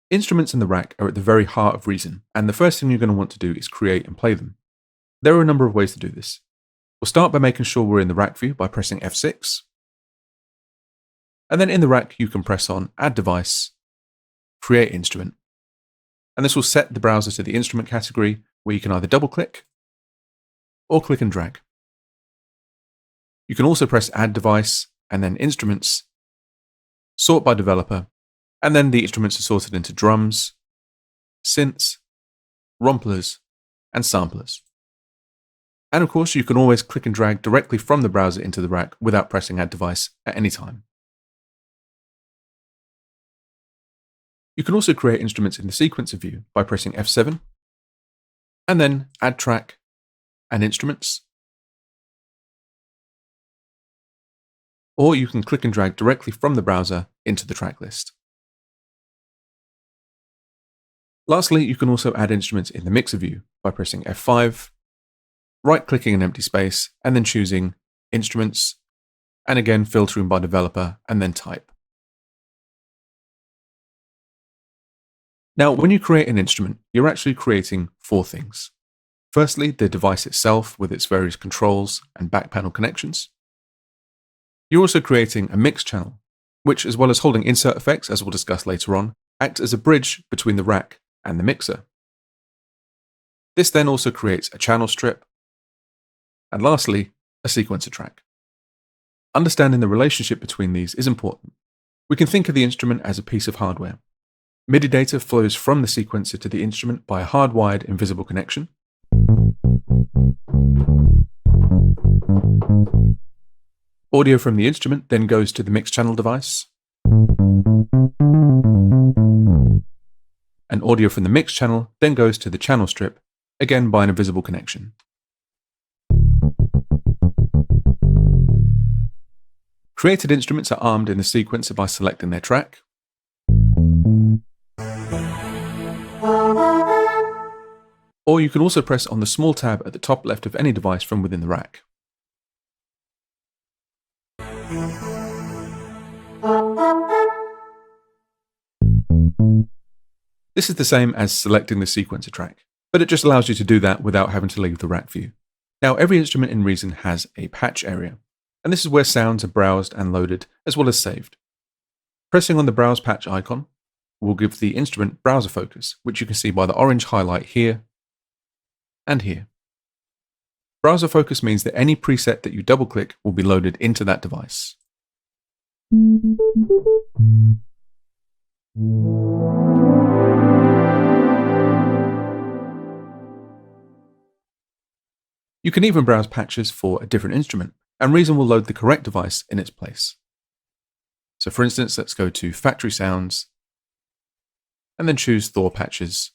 Instruments in the rack are at the very heart of Reason, and the first thing you're going to want to do is create and play them. There are a number of ways to do this. We'll start by making sure we're in the rack view by pressing F6. And then in the rack, you can press on Add Device, Create Instrument. And this will set the browser to the instrument category where you can either double click or click and drag. You can also press Add Device and then Instruments, sort by developer, and then the instruments are sorted into drums, synths, romplers, and samplers. And of course, you can always click and drag directly from the browser into the rack without pressing Add Device at any time. You can also create instruments in the sequencer view by pressing F7, and then Add Track and Instruments. Or you can click and drag directly from the browser into the track list. Lastly, you can also add instruments in the mixer view by pressing F5, right-clicking an empty space, and then choosing Instruments, and again filtering by developer, and then Type. Now, when you create an instrument, you're actually creating 4 things. Firstly, the device itself with its various controls and back panel connections. You're also creating a mix channel, which, as well as holding insert effects, as we'll discuss later on, act as a bridge between the rack and the mixer. This then also creates a channel strip, and lastly, a sequencer track. Understanding the relationship between these is important. We can think of the instrument as a piece of hardware. MIDI data flows from the sequencer to the instrument by a hardwired invisible connection. Audio from the instrument then goes to the mix channel device. And audio from the mix channel then goes to the channel strip, again by an invisible connection. Created instruments are armed in the sequencer by selecting their track. Or you can also press on the small tab at the top left of any device from within the rack. This is the same as selecting the sequencer track, but it just allows you to do that without having to leave the rack view. Now, every instrument in Reason has a patch area, and this is where sounds are browsed and loaded, as well as saved. Pressing on the Browse Patch icon will give the instrument browser focus, which you can see by the orange highlight here and here. Browser focus means that any preset that you double-click will be loaded into that device. You can even browse patches for a different instrument, and Reason will load the correct device in its place. So for instance, let's go to Factory Sounds, and then choose Thor Patches.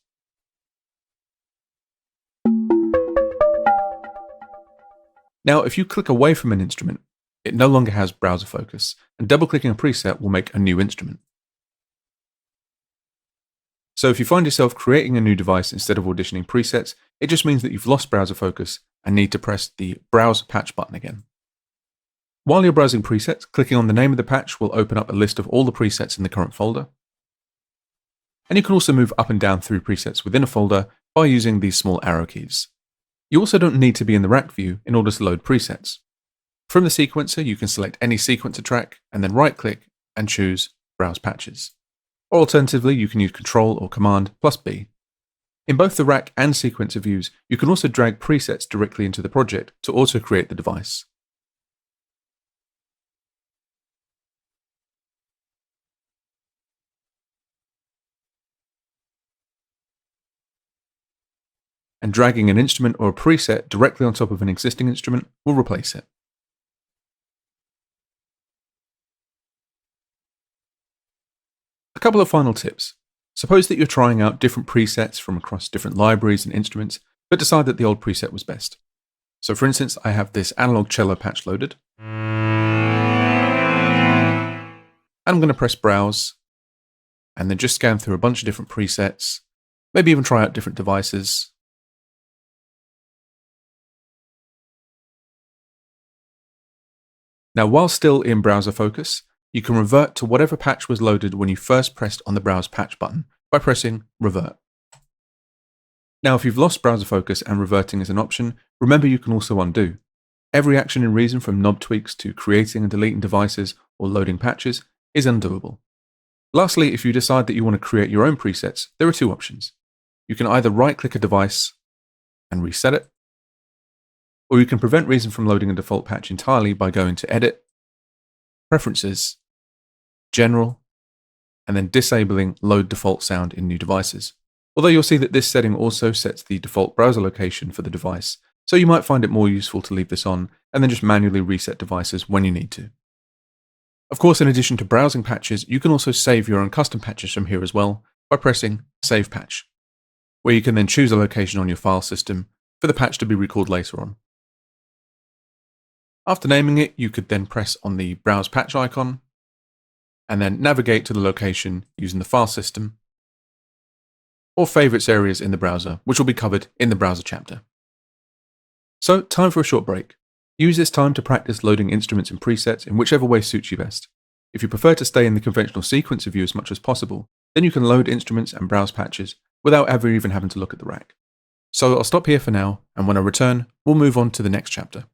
Now, if you click away from an instrument, it no longer has browser focus, and double-clicking a preset will make a new instrument. So if you find yourself creating a new device instead of auditioning presets, it just means that you've lost browser focus and need to press the Browse Patch button again. While you're browsing presets, clicking on the name of the patch will open up a list of all the presets in the current folder. And you can also move up and down through presets within a folder by using these small arrow keys. You also don't need to be in the rack view in order to load presets. From the sequencer, you can select any sequencer track and then right-click and choose Browse Patches. Or alternatively, you can use Control or Command plus B. In both the rack and sequencer views, you can also drag presets directly into the project to auto-create the device. And dragging an instrument or a preset directly on top of an existing instrument will replace it. A couple of final tips. Suppose that you're trying out different presets from across different libraries and instruments, but decide that the old preset was best. So for instance, I have this analog cello patch loaded. And I'm going to press Browse, and then just scan through a bunch of different presets, maybe even try out different devices. Now, while still in browser focus, you can revert to whatever patch was loaded when you first pressed on the Browse Patch button by pressing Revert. Now, if you've lost browser focus and reverting is an option, remember you can also undo. Every action in Reason, from knob tweaks to creating and deleting devices or loading patches, is undoable. Lastly, if you decide that you want to create your own presets, there are two options. You can either right-click a device and reset it, or you can prevent Reason from loading a default patch entirely by going to Edit, Preferences, General, and then disabling Load Default Sound in new devices. Although you'll see that this setting also sets the default browser location for the device, so you might find it more useful to leave this on and then just manually reset devices when you need to. Of course, in addition to browsing patches, you can also save your own custom patches from here as well by pressing Save Patch, where you can then choose a location on your file system for the patch to be recalled later on. After naming it, you could then press on the Browse Patch icon and then navigate to the location using the file system or favorites areas in the browser, which will be covered in the browser chapter. So, time for a short break. Use this time to practice loading instruments and presets in whichever way suits you best. If you prefer to stay in the conventional sequencer view as much as possible, then you can load instruments and browse patches without ever even having to look at the rack. So I'll stop here for now, and when I return, we'll move on to the next chapter.